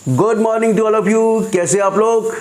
Good morning to all of you. कैसे आप लोग?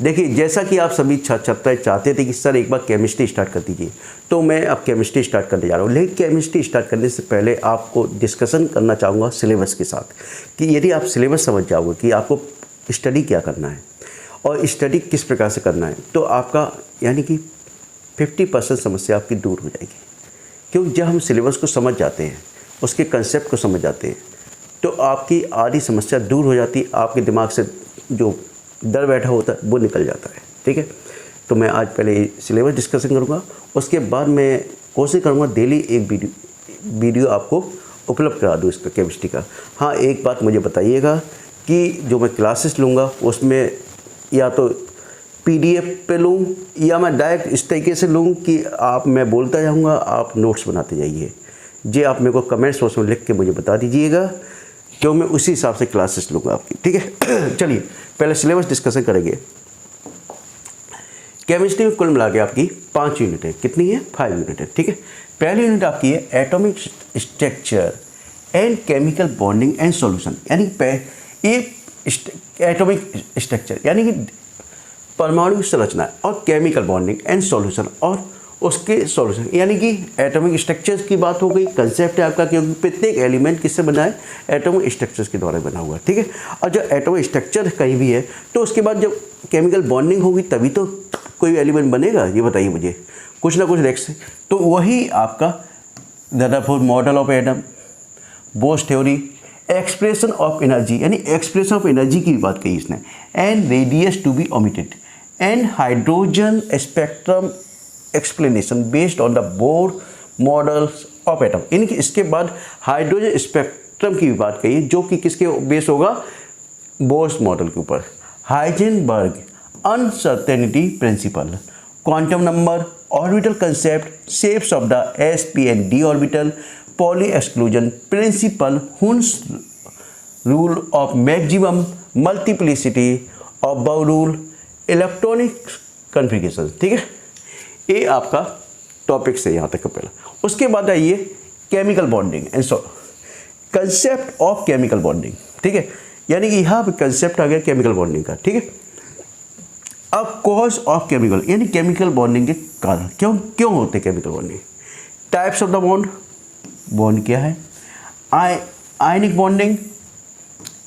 देखिए, जैसा कि आप सभी छात्र चाहते थे कि सर एक बार केमिस्ट्री स्टार्ट कर दीजिए, तो मैं अब केमिस्ट्री स्टार्ट करने जा रहा हूँ। लेकिन केमिस्ट्री स्टार्ट करने से पहले आपको डिस्कशन करना चाहूँगा सिलेबस के साथ, कि यदि आप सिलेबस समझ जाओगे कि आपको स्टडी क्या करना है और स्टडी किस प्रकार से करना है, तो आपका यानी कि 50% समस्या आपकी दूर हो जाएगी। क्योंकि जब हम सिलेबस को समझ जाते हैं, उसके कंसेप्ट को समझ जाते हैं, तो आपकी आधी समस्या दूर हो जाती है। आपके दिमाग से जो डर बैठा होता है वो निकल जाता है। ठीक है, तो मैं आज पहले सिलेबस डिस्कशन करूँगा, उसके बाद मैं कोशिश करूँगा डेली एक वीडियो आपको उपलब्ध करा दूँ इसका केमिस्ट्री का। हाँ, एक बात मुझे बताइएगा कि जो मैं क्लासेस लूँगा उसमें या तो PDF पे लूँ या मैं डायरेक्ट इस तरीके से लूँ कि मैं बोलता जाऊँगा, आप नोट्स बनाते जाइए। जी, आप मेरे को कमेंट्स बॉक्स में लिख के मुझे बता दीजिएगा, क्यों मैं उसी हिसाब से क्लासेस लूँगा आपकी। ठीक है, चलिए पहले सिलेबस डिस्कशन करेंगे। केमिस्ट्री में कुल मिला के आपकी 5 यूनिट है। कितनी है? 5 यूनिट है। ठीक है, पहली यूनिट आपकी है atomic structure and chemical bonding and solution. यानी ये एटॉमिक स्ट्रक्चर यानी कि परमाणु संरचना और केमिकल बॉन्डिंग एंड सॉल्यूशन और उसके सॉल्यूशन, यानी कि एटॉमिक स्ट्रक्चर्स की बात हो गई। कंसेप्ट है आपका, क्योंकि प्रत्येक एलिमेंट किससे बना है? एटॉमिक स्ट्रक्चर्स के द्वारा बना हुआ है। ठीक है, और जब एटॉमिक स्ट्रक्चर कहीं भी है तो उसके बाद जब केमिकल बॉन्डिंग होगी तभी तो कोई एलिमेंट बनेगा। ये बताइए मुझे, कुछ ना कुछ रिएक्शन। तो वही आपका Rutherford model of atom, Bohr's theory, expression of energy, यानी एक्सप्रेशन ऑफ एनर्जी की बात कही इसने, and radius to be omitted, and hydrogen spectrum explanation based on the Bohr models of atom. इनकी इसके बाद हाइड्रोजन स्पेक्ट्रम की भी बात कही, जो कि किसके बेस होगा? बोर्स मॉडल के ऊपर। Heisenberg uncertainty principle, quantum number, orbital concept, shapes of the s p and d orbital, poly exclusion principle, Hund's rule of maximum multiplicity of बाउ रूल, इलेक्ट्रॉनिक कन्फिगरेशन। ठीक है, ये आपका टॉपिक से यहाँ तक का पहला। उसके बाद आइए chemical bonding and concept of chemical bonding. ठीक है, यानी कि यहाँ पे कंसेप्ट आ गया केमिकल बॉन्डिंग का। ठीक है, अब कॉज ऑफ केमिकल, यानी केमिकल बॉन्डिंग के कारण क्यों होते हैं chemical bonding. Types of the bond क्या है? आयनिक बॉन्डिंग,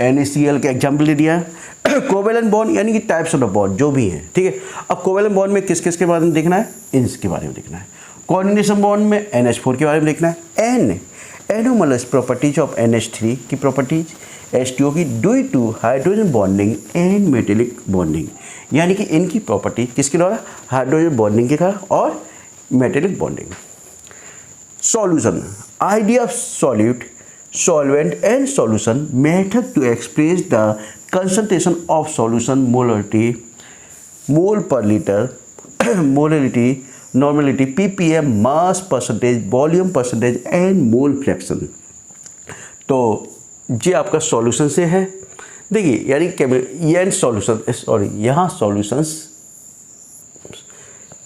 NaCl के एग्जाम्पल दे दिया। कोवेलेंट बॉन्ड, यानी कि टाइप्स ऑफ द बॉन्ड जो भी हैं। ठीक है, अब कोवेलेंट बॉन्ड में किस किस के बारे में देखना है? इन्स के बारे में देखना है। कोऑर्डिनेशन बॉन्ड में NH4 के बारे में देखना है। एनोमलस प्रॉपर्टीज ऑफ NH3 की प्रॉपर्टीज, H2O की, due to hydrogen bonding and metallic bonding, यानी कि इनकी प्रॉपर्टी किसके द्वारा? हाइड्रोजन बॉन्डिंग के कारण और metallic bonding. Solution, idea of solute, solvent and solution, method to express the concentration of solution, molarity, mole per liter, molarity, normality, ppm, mass percentage, volume percentage and mole fraction। तो ये आपका solution से है। देखिए, यानी ये solution, sorry यहाँ solutions,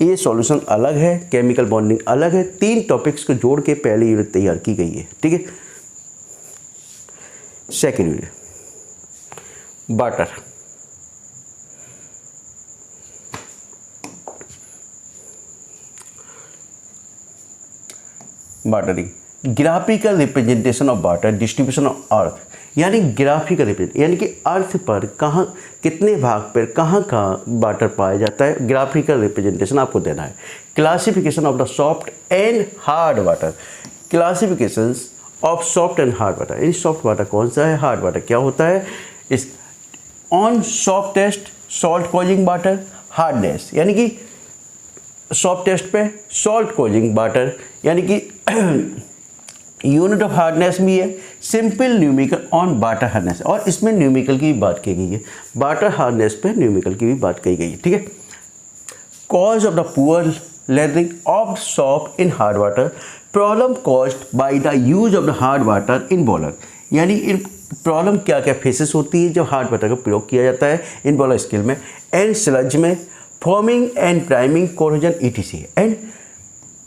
ये सॉल्यूशन अलग है, केमिकल बॉन्डिंग अलग है। 3 टॉपिक्स को जोड़ के पहली यूनिट तैयार की गई है। ठीक है, second unit water. Watering, graphical representation of water, distribution of earth, यानी ग्राफिकल रिप्रेजेंट, यानी कि अर्थ पर कहाँ कितने भाग पर कहाँ वाटर पाया जाता है, ग्राफिकल रिप्रेजेंटेशन आपको देना है। Classification of the soft and hard water, classifications of soft and hard water, यानी सॉफ्ट वाटर कौन सा है, हार्ड वाटर क्या होता है। इस on soft test salt causing water, hardness, यानी कि सॉफ्ट टेस्ट पे सॉल्ट कॉजिंग वाटर, यानी कि यूनिट ऑफ हार्डनेस भी है। Simple numerical on water hardness, और इसमें न्यूमेरिकल की भी बात की गई है। वाटर हार्डनेस पे न्यूमेरिकल की भी बात की गई है। ठीक है, cause of the poor lathering of soft in hard water, problem caused by the use of the hard water in boiler, यानी इन प्रॉब्लम क्या क्या फेसेस होती है जब हार्ड वाटर का प्रयोग किया जाता है इन बॉलर स्केल में, एंड स्लज में, forming and priming corrosion ETC, and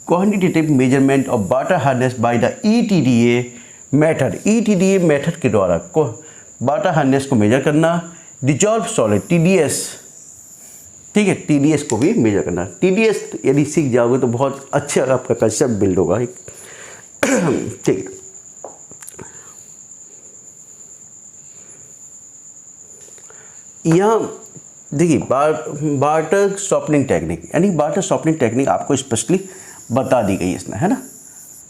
quantitative measurement of water hardness by the ETDA method, ETDA method के द्वारा वाटर हार्डनेस को मेजर करना, डिजॉल्व सॉलिड TDS, ठीक है, TDS को भी मेजर करना। TDS यदि सीख जाओगे तो बहुत अच्छा आपका कंसेप्ट बिल्ड होगा एक ठीक है। यहाँ देखिए वाटर सॉफ्टनिंग टेक्निक, यानी वाटर सॉफ्टनिंग टेक्निक आपको स्पेशली बता दी गई है इसमें, है ना।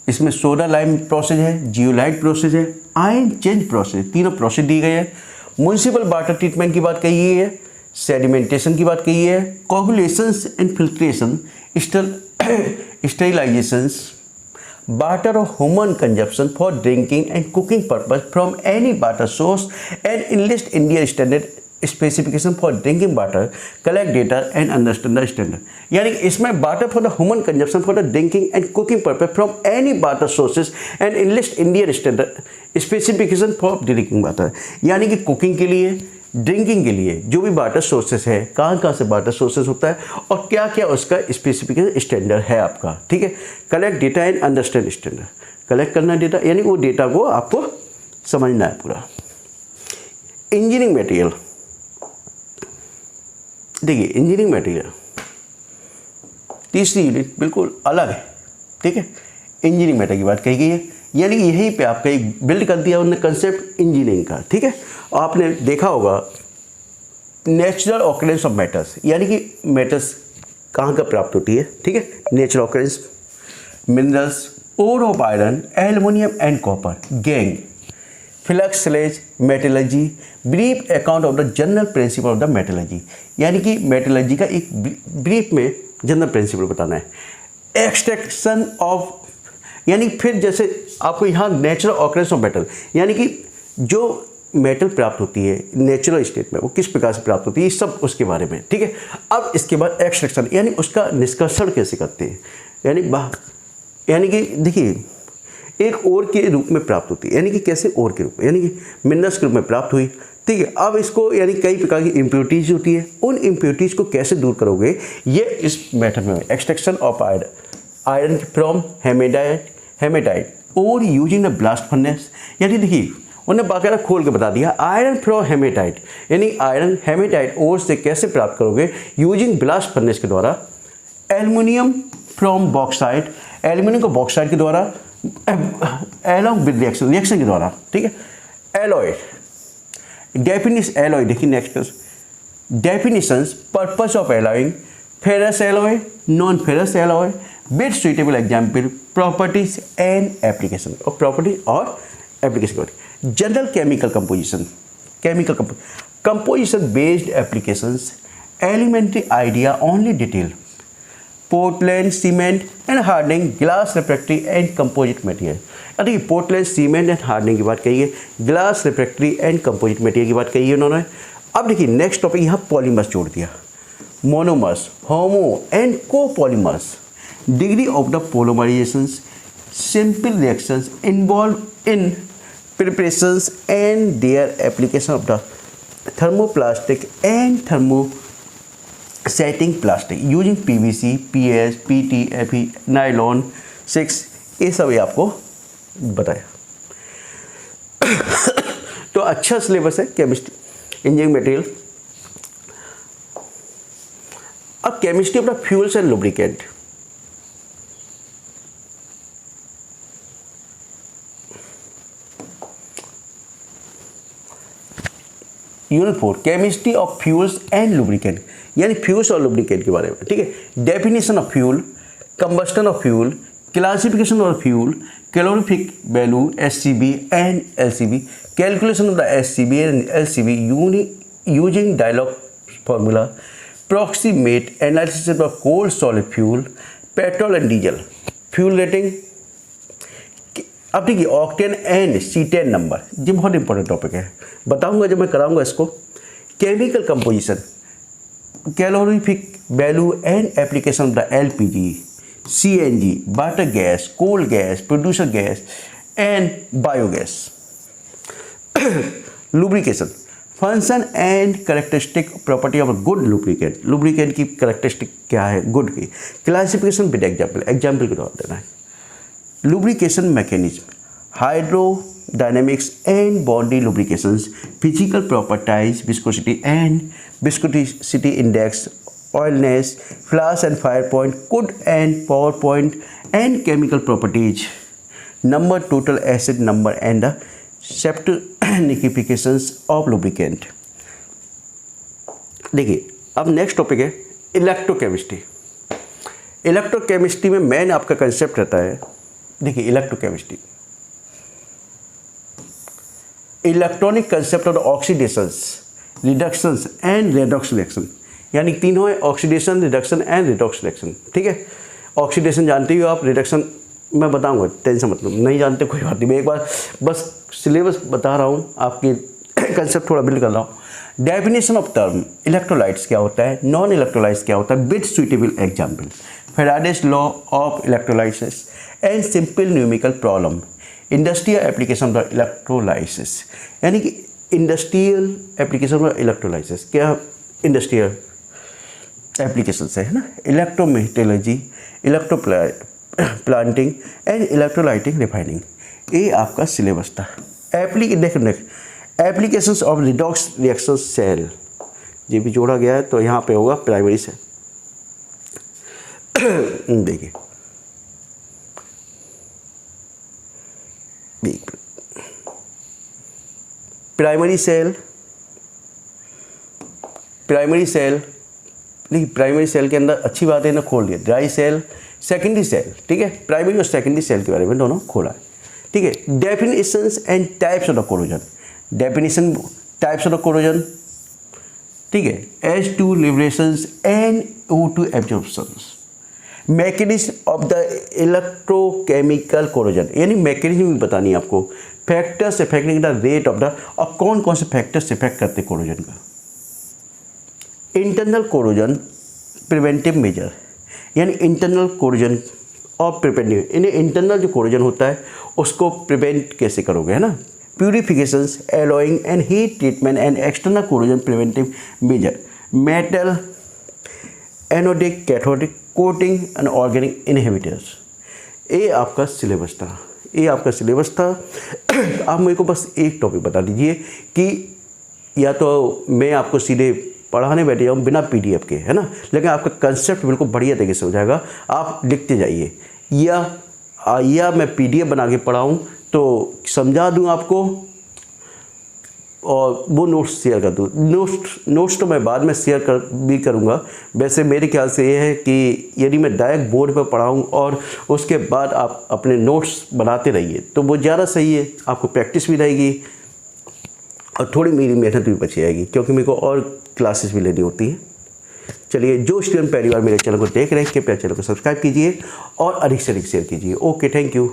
इसमें सोडा लाइम प्रोसेस है, जियोलाइट प्रोसेस है, आयन चेंज प्रोसेस, तीनों प्रोसेस दी गई है। म्युनिसिपल वाटर ट्रीटमेंट की बात कही है, सेडिमेंटेशन की बात कही है, कोगुलेशंस एंड फिल्ट्रेशन, स्टेरिलाइजेशंस, वाटर और human consumption for drinking and cooking purpose from any water source and enlist Indian standard specification for drinking water, collect data and understand the standard. यानी इसमें water for the human consumption for the drinking and cooking purpose from any water sources and enlist Indian standard specification for drinking water, यानी कि cooking के लिए, drinking के लिए जो भी वाटर सोर्सेस है, कहाँ से वाटर सोर्सेस होता है और क्या क्या उसका स्पेसिफिकेशन स्टैंडर्ड है आपका, ठीक है। Collect data and understand standard, collect करना डेटा, यानी वो डेटा को आपको समझना है पूरा। इंजीनियरिंग मटेरियल, देखिए इंजीनियरिंग मटेरियल तीसरी यूनिट बिल्कुल अलग है, ठीक है। इंजीनियरिंग मटेरियल की बात कही गई है, यानी यहीं पे आपका एक बिल्ड कर दिया उन्होंने कंसेप्ट इंजीनियरिंग का, ठीक है। आपने देखा होगा नेचुरल ऑकरेंस ऑफ मेटल्स, यानी कि मेटल्स कहाँ का प्राप्त होती है, ठीक है। Natural occurrence, minerals, ore of iron, aluminium and copper, gangue, flux slag, metallurgy, brief account of the general principle of the metallurgy, यानी कि मेटलर्जी का एक ब्रीफ में जनरल प्रिंसिपल बताना है। एक्सट्रैक्शन ऑफ, यानी फिर जैसे आपको यहाँ नेचुरल ऑकरेंस ऑफ मेटल, यानी कि जो मेटल प्राप्त होती है नेचुरल स्टेट में वो किस प्रकार से प्राप्त होती है, ये सब उसके बारे में, ठीक है। अब इसके बाद एक्सट्रैक्शन, यानी उसका निष्कर्षण कैसे करते हैं, यानी कि देखिए एक ओर के रूप में प्राप्त होती है, यानी कि कैसे ओर के रूप में, यानी कि मिनरल्स के रूप में प्राप्त हुई, ठीक है। अब इसको यानी कई प्रकार की इम्प्योरिटीज होती है, उन इम्प्योरिटीज को कैसे दूर करोगे, ये इस मेथड में extraction of iron from hematite और यूजिंग द ब्लास्ट फर्नेस, यानी देखिए उन्हें बाकायदा खोल के बता दिया आयरन फ्रॉम हेमेटाइट, यानी आयरन हेमेटाइट ओर से कैसे प्राप्त करोगे, यूजिंग ब्लास्ट फर्नेस के द्वारा। एल्युमिनियम फ्रॉम बॉक्साइट, एल्युमिनियम को बॉक्साइट के द्वारा एलोंग विद रिएक्शन के द्वारा, ठीक है। एलॉय एलॉय देखिए next definitions, purpose of alloying, ferrous alloy, non ferrous alloy with suitable example, properties and application, और प्रॉपर्टी और application. General chemical composition based applications, elementary idea only detail, Portland cement and hardening, glass refractory and composite material. देखिए Portland cement and hardening की बात कही है, glass refractory and composite material की बात कही है उन्होंने। अब देखिए नेक्स्ट टॉपिक यहाँ पॉलीमर्स जोड़ दिया, monomers, homo and copolymers, degree of the polymerization, simple reactions involve in preparations and their application of the thermoplastic and thermosetting plastic using PVC, PS, PT, FE, nylon 6, ये सब ये आपको बताया। तो अच्छा सिलेबस है केमिस्ट्री, इंजीनियरिंग मटेरियल। अब chemistry of the fuels and lubricant, unit 4 chemistry of fuels and lubricant, यानी फ्यूल्स और लुब्रिकेंट के बारे में, ठीक है। Definition of fuel, combustion of fuel, classification of fuel, calorific value SCB and LCB, calculation of the SCB and LCB using dialogue formula, proximate analysis of cold solid fuel, petrol and diesel, fuel rating. अब देखिए octane and cetane number, ये बहुत important topic है, बताऊंगा जब मैं कराऊंगा इसको। Chemical composition, calorific value and application of the LPG, CNG, water gas, cold gas, producer gas and biogas. Lubrication, function and characteristic property of good lubricant, lubricant की characteristic क्या है गुड की, क्लासिफिकेशन विद एग्जाम्पल, एग्जाम्पल के द्वारा देना है। Lubrication mechanism, hydrodynamics and body lubrications, physical properties, viscosity and viscosity index, oiliness, flash and fire point, cold and power point, and chemical properties, number, total acid number, and the certifications of lubricant. देखिए अब next topic है electrochemistry. Electrochemistry में main आपका concept रहता है, देखिए electrochemistry electronic concept of oxidations, reductions and redox reaction, यानी तीनों है oxidation, reduction and redox reaction. ठीक है, ऑक्सीडेशन जानते हो आप, रिडक्शन मैं बताऊंगा, टेंशन मतलब नहीं जानते कोई बात नहीं, मैं एक बार बस सिलेबस बता रहा हूँ, आपकी कंसेप्ट थोड़ा बिल्ड कर रहा हूँ। डेफिनेशन ऑफ टर्म इलेक्ट्रोलाइट्स क्या होता है, नॉन इलेक्ट्रोलाइट्स क्या होता है, with suitable example, Faraday's law of electrolysis and simple numerical problem, industrial application of electrolysis, यानी कि इंडस्ट्रियल एप्लीकेशन ऑफ इलेक्ट्रोलाइसिस क्या इंडस्ट्रियल एप्लीकेशन है ना, electrometallurgy, electroplating and electrolytic refining, ये आपका सिलेबस था। Applications of redox reaction cell, ये भी जोड़ा गया है, तो यहाँ पे होगा प्राइमरी सेल। देखिए प्राइमरी सेल देखिए प्राइमरी सेल के अंदर अच्छी बात है ना, खोल दिया ड्राई सेल, सेकेंडरी सेल। ठीक है, प्राइमरी और सेकेंडरी सेल के बारे में दोनों खोला है। ठीक है, definitions and types of the corrosion, definition types of the corrosion, ठीक है, H2 liberations and O2 absorptions, mechanism of the electrochemical corrosion, यानी मैकेनिज्म भी बतानी है आपको, factors affecting the rate of the, और कौन कौन से फैक्टर्स इफेक्ट करते हैं कोरोजन का। इंटरनल कोरोजन प्रिवेंटिव मेजर, यानी इंटरनल कोरोजन और प्रिवेंटिव, यानी इंटरनल जो कोरोजन होता है उसको प्रिवेंट कैसे करोगे, है ना। Purifications, alloying and heat treatment and external corrosion preventive measure, metal anodic cathodic coating and organic inhibitors, ये आपका सिलेबस था, ये आपका सिलेबस था। आप मेरे को बस एक टॉपिक बता दीजिए कि या तो मैं आपको सीधे पढ़ाने बैठे जाऊँ बिना PDF के, है ना, लेकिन आपका कंसेप्ट बिल्कुल बढ़िया तरीके से हो जाएगा, आप लिखते जाइए, या मैं PDF बना के पढ़ाऊँ तो समझा दूँ आपको और वो नोट्स शेयर कर दूँ। नोट्स तो मैं बाद में शेयर भी करूँगा। वैसे मेरे ख्याल से ये है कि यदि मैं डायरेक्ट बोर्ड पर पढ़ाऊँ और उसके बाद आप अपने नोट्स बनाते रहिए तो वो ज़्यादा सही है, आपको प्रैक्टिस भी रहेगी और थोड़ी मेरी मेहनत भी बची जाएगी, क्योंकि मेरे को और क्लासेस भी लेनी होती हैं। चलिए, जो स्टूडेंट पहली बार मेरे चैनल को देख रहे हैं कृपया चैनल को सब्सक्राइब कीजिए और अधिक से अधिक शेयर कीजिए। Okay, thank you.